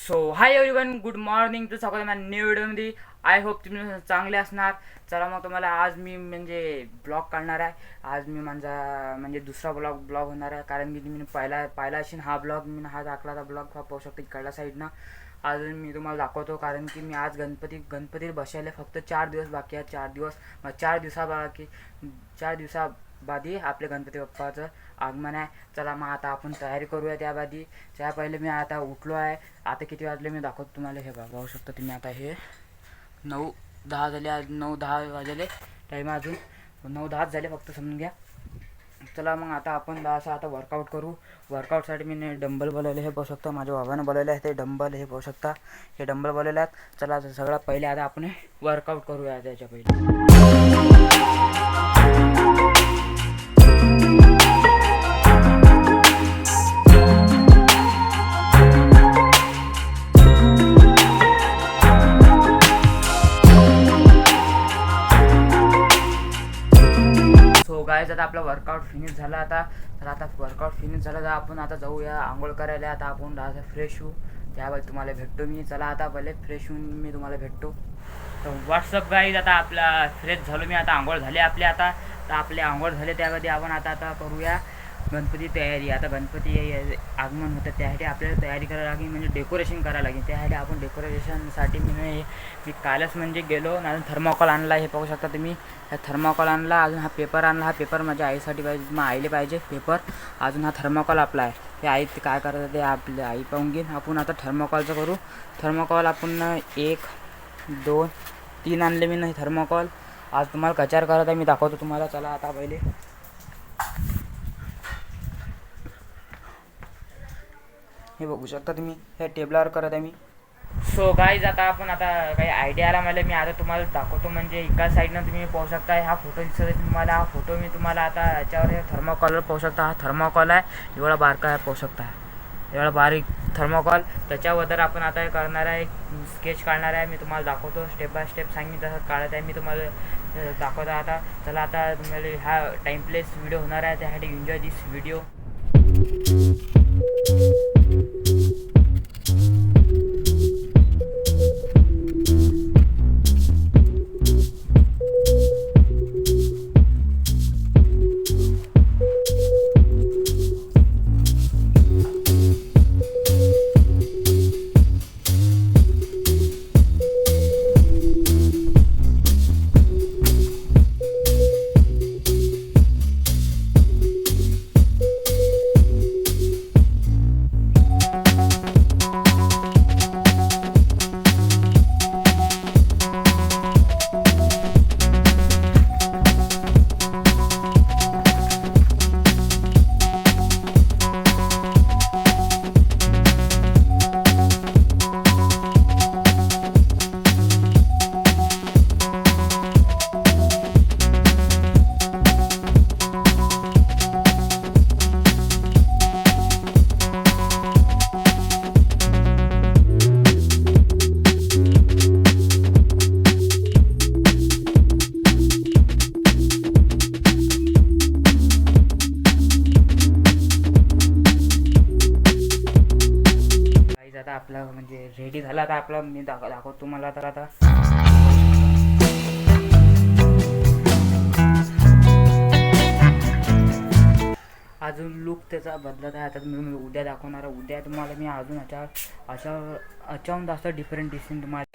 So hi everyone, good morning. तर सकाळी माझ्या न्यू व्हिडिओमध्ये आय होप तुम्ही चांगले असणार. चला मग तुम्हाला आज मी म्हणजे ब्लॉग काढणार आहे. आज मी माझा म्हणजे दुसरा ब्लॉग होणार आहे, कारण की मी पाहिला असेल हा ब्लॉग. मी हा दाखला ब्लॉग पाहू शकतो इकडल्या साईडनं. आज मी तुम्हाला दाखवतो, कारण की मी आज गणपती बसायला फक्त 4 दिवस बाकी आहे. 4 दिवस मग 4 दिवसाबादी आपल्या गणपती बाप्पाचं आगमन आहे. चला मग आता आपण तयारी करूया. त्याबादी त्या पहिले मी आता उठलो आहे. आता किती वाजले मी दाखवतो तुम्हाला. हे पाहू शकता तुम्ही. आता हे 9-10 झाले. आज 9-10 वाजले टाईम. अजून 9-10 झाले फक्त, समजून घ्या. चला मग आता आपण असं आता वर्कआउट करू. वर्कआउटसाठी मी डंबल बोलवले. हे पाहू शकता माझ्या बाबानं बोलवले आहे ते डंबल. हे पाहू शकता हे डंबल बोलवले आहेत. चला सगळ्यात पहिले आता आपण वर्कआउट करूया. त्याच्या पहिले गाईज आता आपला वर्कआउट फिनिश झाला. आता वर्कआउट फिनिश झाला तर आपण आता जाऊया आंघोळ करायला. आता आपण जरा फ्रेश होऊ, त्यावेळी तुम्हाला भेटतो मी. चला आता पहिले फ्रेश होऊन मी तुम्हाला भेटतो. तर व्हॉट्सअप गाईज, आता आपला फ्रेश झालो मी. आता आंघोळ झाली आपली. आता आपले आंघोळ झाले, त्यामध्ये आपण आता करूया गणपती तयारी. आता गणपती आगमन होतं, त्यासाठी आपल्याला तयारी करायला लागेल, म्हणजे डेकोरेशन करायला लागेल. त्यासाठी आपण डेकोरेशनसाठी मी कालच म्हणजे गेलो. अजून थर्माकोल आणला. हे पाहू शकता तुम्ही. हा थर्माकोल आणला. अजून हा पेपर आणला. हा पेपर माझ्या आईसाठी पाहिजे, मग आईला पाहिजे पेपर. अजून हा थर्माकोल आपला आहे. ते आई ते काय करायचं ते आपल्या आई पाहून घेईन. आपण आता थर्माकोलचं करू. थर्माकोल आपण 1, 2, 3 आणले मी नाही थर्माकोल. आज तुम्हाला कचार करत आहे, मी दाखवतो तुम्हाला. चला आता पहिले हे बघू शकता तुम्ही. हे टेबलावर करत आहे मी. सो गाईज आता आपण काही आयडिया आला मला. मी आता तुम्हाला दाखवतो. म्हणजे एका साईडनं तुम्ही पाहू शकता. हा फोटो दिसत आहे तुम्हाला. हा फोटो मी तुम्हाला आता याच्यावर हे थर्माकॉलवर पाहू शकता. हा थर्माकॉल आहे, एवढा बारका आहे, पाहू शकता एवढा बारीक थर्माकॉल. त्याच्यावर आपण आता करणार आहे स्केच काढणार आहे. मी तुम्हाला दाखवतो स्टेप बाय स्टेप. सांगितलं तसं काढत आहे मी तुम्हाला दाखवतो आता. चला आता तुम्हाला हा टाईमलेस व्हिडिओ होणार आहे, त्यासाठी एन्जॉय दिस व्हिडिओ. आता आपला म्हणजे रेडी झाला. आता आपला मी दाखवतो तुम्हाला. तर आता अजून लुक त्याचा बदलत आहे. आता मी उद्या दाखवणार. उद्या तुम्हाला मी अजून याच्याहून जास्त डिफरंट दिसेन तुम्हाला.